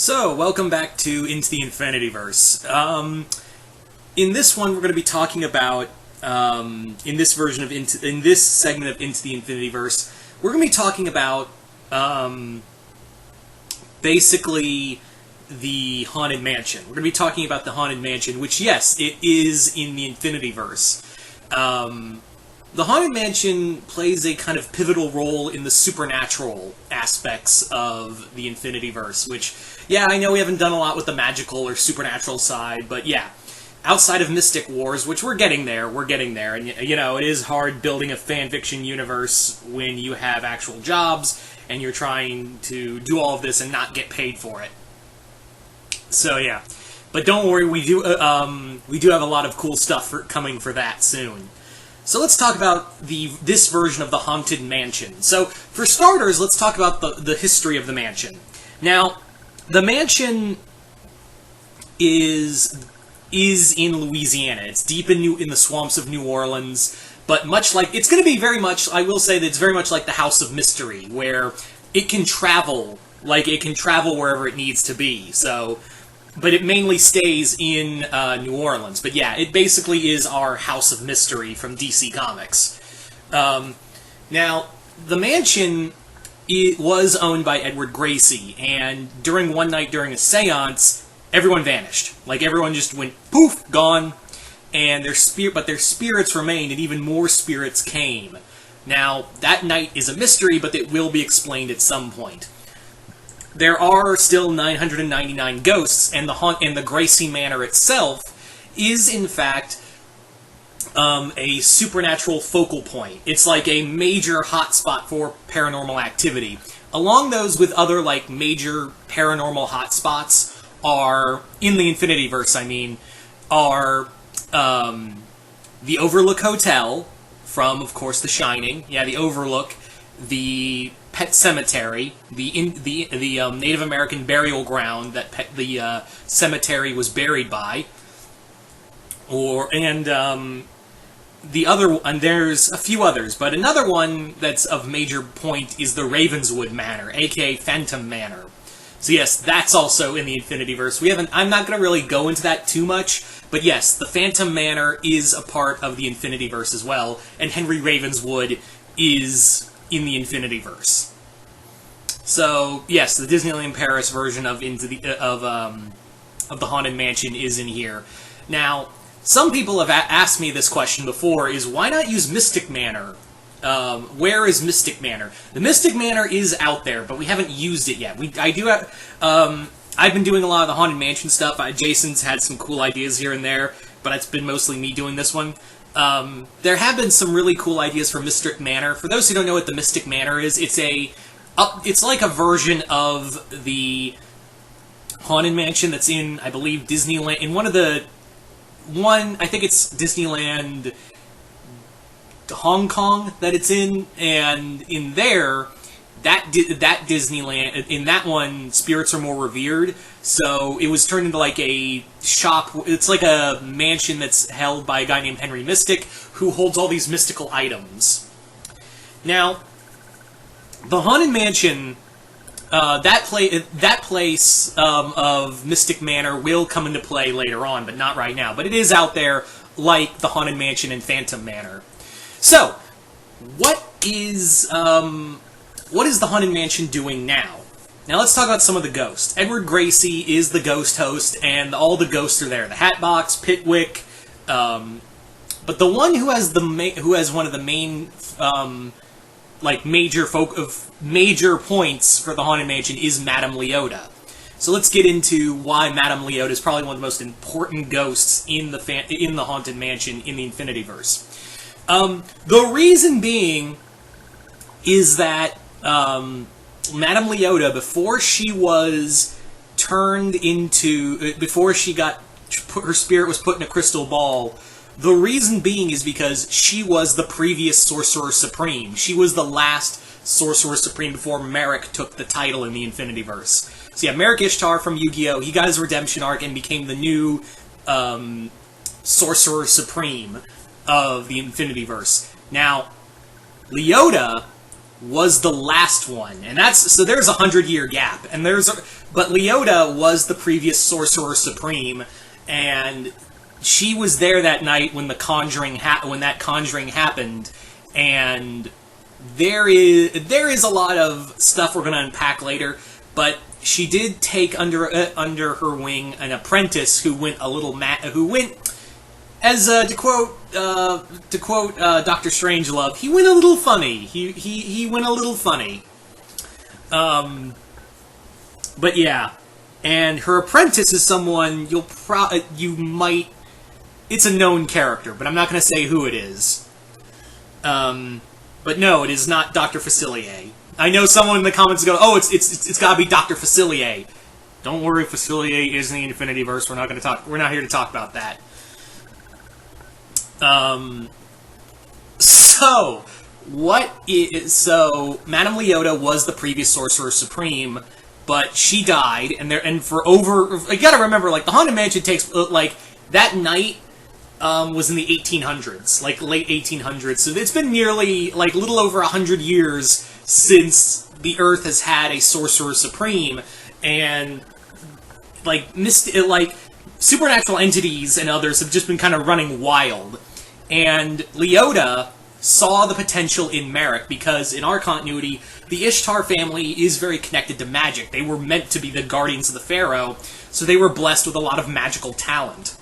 So, welcome back to Into the Infinityverse. In this one, we're going to be talking about, in this segment of Into the Infinityverse, we're going to be talking about, basically, the Haunted Mansion. We're going to be talking about the Haunted Mansion, which, yes, it is in the Infinityverse. The Haunted Mansion plays a kind of pivotal role in the supernatural aspects of the Infinityverse, which, yeah, I know we haven't done a lot with the magical or supernatural side, but yeah, outside of Mystic Wars, which we're getting there, and, you know, it is hard building a fanfiction universe when you have actual jobs, and you're trying to do all of this and not get paid for it. So, yeah. But don't worry, we do have a lot of cool stuff coming for that soon. So let's talk about this version of the Haunted Mansion. So, for starters, let's talk about the history of the mansion. Now, the mansion is in Louisiana. It's deep in the swamps of New Orleans, but it's going to be very much, I will say that it's very much like the House of Mystery, where it can travel wherever it needs to be, so... But it mainly stays in New Orleans. But yeah, it basically is our House of Mystery from DC Comics. Now, the mansion was owned by Edward Gracie, and one night during a seance, everyone vanished. Like, everyone just went, poof, gone, and their spirits remained, and even more spirits came. Now, that night is a mystery, but it will be explained at some point. There are still 999 ghosts, and the Gracie Manor itself is, in fact, a supernatural focal point. It's like a major hotspot for paranormal activity. Along those with other, like, major paranormal hotspots are, in the Infinityverse, are the Overlook Hotel, from, of course, The Shining. Yeah, the Overlook. The Pet Cemetery, the Native American burial ground that the cemetery was buried by, and there's a few others, but another one that's of major point is the Ravenswood Manor, aka Phantom Manor. So yes, that's also in the Infinityverse. I'm not going to really go into that too much, but yes, the Phantom Manor is a part of the Infinityverse as well, and Henry Ravenswood is in the Infinityverse. So yes, the Disneyland Paris version of the Haunted Mansion is in here. Now, some people have asked me this question before: is why not use Mystic Manor? Where is Mystic Manor? The Mystic Manor is out there, but we haven't used it yet. I've been doing a lot of the Haunted Mansion stuff. Jason's had some cool ideas here and there, but it's been mostly me doing this one. There have been some really cool ideas for Mystic Manor. For those who don't know what the Mystic Manor is, it's like a version of the Haunted Mansion that's in, I believe, Disneyland. In I think it's Disneyland Hong Kong that it's in, and in there, that Disneyland, in that one, spirits are more revered, so it was turned into like a shop. It's like a mansion that's held by a guy named Henry Mystic, who holds all these mystical items. Now, the Haunted Mansion, that place of Mystic Manor will come into play later on, but not right now. But it is out there, like the Haunted Mansion and Phantom Manor. So, what is the Haunted Mansion doing now? Now let's talk about some of the ghosts. Edward Gracie is the ghost host, and all the ghosts are there. The Hatbox, Pitwick, but the one who has one of the main major points for the Haunted Mansion is Madame Leota. So let's get into why Madame Leota is probably one of the most important ghosts in the Haunted Mansion in the Infinityverse. The reason being is that Madame Leota, before her spirit was put in a crystal ball, the reason being is because she was the previous Sorcerer Supreme. She was the last Sorcerer Supreme before Merrick took the title in the Infinityverse. So yeah, Merrick Ishtar from Yu-Gi-Oh! He got his redemption arc and became the new Sorcerer Supreme of the Infinityverse. Now, Leota was the last one, and so there's a 100-year gap, and but Leota was the previous Sorcerer Supreme, and she was there that night when that conjuring happened, and there is a lot of stuff we're going to unpack later, but she did take under her wing an apprentice who went as to quote Dr. Strangelove, he went a little funny. He went a little funny. But yeah, and her apprentice is someone you might. It's a known character, but I'm not going to say who it is. But no, it is not Dr. Facilier. I know someone in the comments go, "Oh, it's got to be Dr. Facilier." Don't worry, Facilier is in the Infinity Verse. We're not here to talk about that. So Madame Leota was the previous Sorcerer Supreme, but she died, and for over, you gotta remember, like, the Haunted Mansion takes, like, that night, was in the 1800s, like, late 1800s, so it's been nearly, like, a little over 100 years since the Earth has had a Sorcerer Supreme, and, like, supernatural entities and others have just been kind of running wild. And Leota saw the potential in Merrick because, in our continuity, the Ishtar family is very connected to magic. They were meant to be the guardians of the Pharaoh, so they were blessed with a lot of magical talent.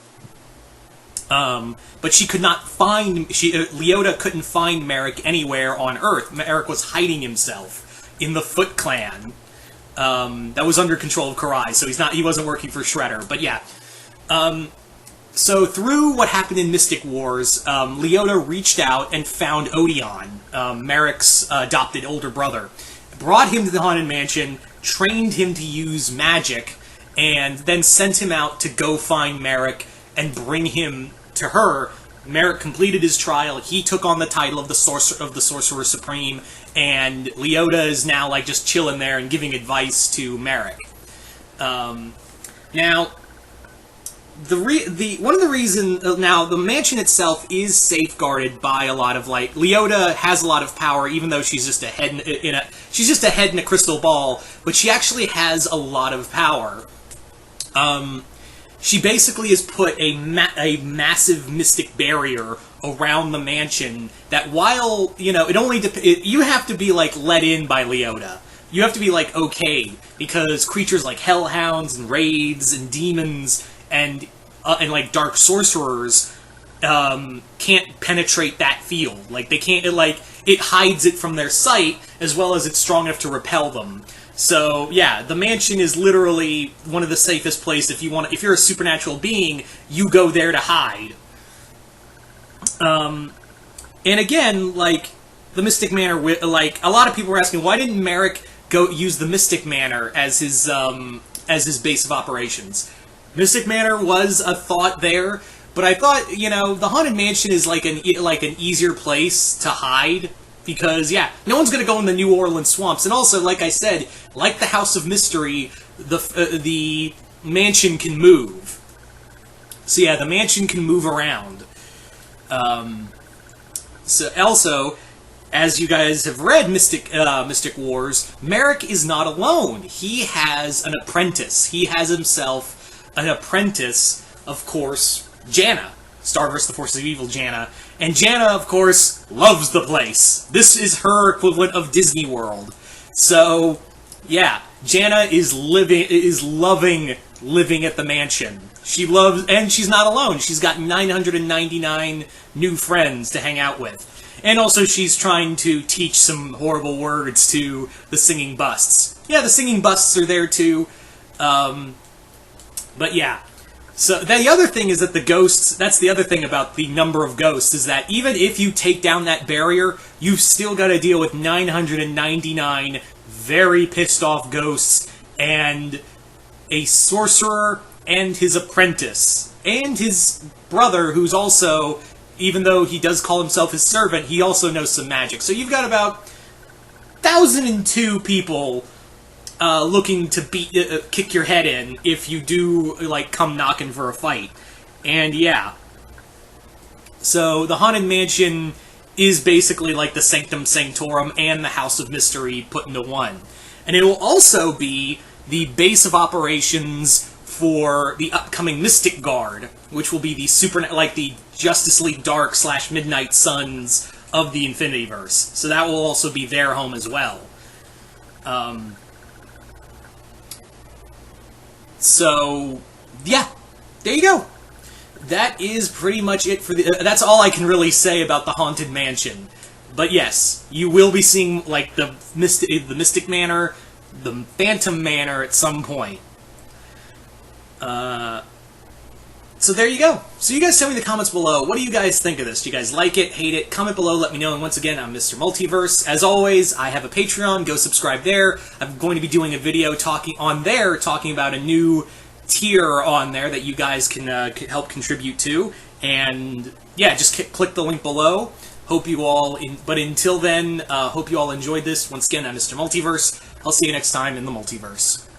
But she could not find... Leota couldn't find Merrick anywhere on Earth. Merrick was hiding himself in the Foot Clan. That was under control of Karai, so he wasn't working for Shredder. But yeah. So through what happened in Mystic Wars, Leota reached out and found Odeon, Merrick's adopted older brother, brought him to the Haunted Mansion, trained him to use magic, and then sent him out to go find Merrick and bring him to her. Merrick completed his trial. He took on the title of the Sorcerer Supreme, and Leota is now like just chilling there and giving advice to Merrick. Now, one of the reasons now the mansion itself is safeguarded by a lot of, like, Leota has a lot of power, even though she's just a head in a crystal ball, but she actually has a lot of power. She basically has put a massive mystic barrier around the mansion that, while, you know, you have to be, like, let in by Leota. You have to be, like, okay, because creatures like hellhounds and wraiths and demons and like dark sorcerers can't penetrate that field. Like, they can't. It hides it from their sight, as well as it's strong enough to repel them. So yeah, the mansion is literally one of the safest places if you're a supernatural being, you go there to hide. And again, like, the Mystic Manor, like, a lot of people were asking, why didn't Merrick go use the Mystic Manor as his base of operations? Mystic Manor was a thought there, but I thought, you know, the Haunted Mansion is like an easier place to hide, because, yeah, no one's going to go in the New Orleans swamps, and also, like I said, like the House of Mystery, the mansion can move. So yeah, the mansion can move around. So also, as you guys have read Mystic Wars, Merrick is not alone. He has an apprentice. He has himself an apprentice, of course, Janna. Star vs. the Forces of Evil Janna. And Janna, of course, loves the place. This is her equivalent of Disney World. So, yeah, Janna is loving living at the mansion. She loves, and she's not alone. She's got 999 new friends to hang out with. And also she's trying to teach some horrible words to the singing busts. Yeah, the singing busts are there too. But yeah. So the other thing is that the ghosts, that's the other thing about the number of ghosts, is that even if you take down that barrier, you've still got to deal with 999 very pissed off ghosts, and a sorcerer, and his apprentice, and his brother, who's also, even though he does call himself his servant, he also knows some magic. So you've got about 1,002 people looking to kick your head in if you do, like, come knocking for a fight. And yeah. So the Haunted Mansion is basically like the Sanctum Sanctorum and the House of Mystery put into one. And it will also be the base of operations for the upcoming Mystic Guard, which will be the the Justice League Dark / Midnight Suns of the Infinityverse. So that will also be their home as well. So, yeah, there you go. That is pretty much it for the... that's all I can really say about the Haunted Mansion. But yes, you will be seeing, like, the Mystic Manor, the Phantom Manor at some point. So there you go. So you guys tell me in the comments below, what do you guys think of this? Do you guys like it, hate it? Comment below, let me know. And once again, I'm Mr. Multiverse. As always, I have a Patreon. Go subscribe there. I'm going to be doing a video talking about a new tier on there that you guys can help contribute to. And yeah, just click the link below. Hope you all, but until then, hope you all enjoyed this. Once again, I'm Mr. Multiverse. I'll see you next time in the Multiverse.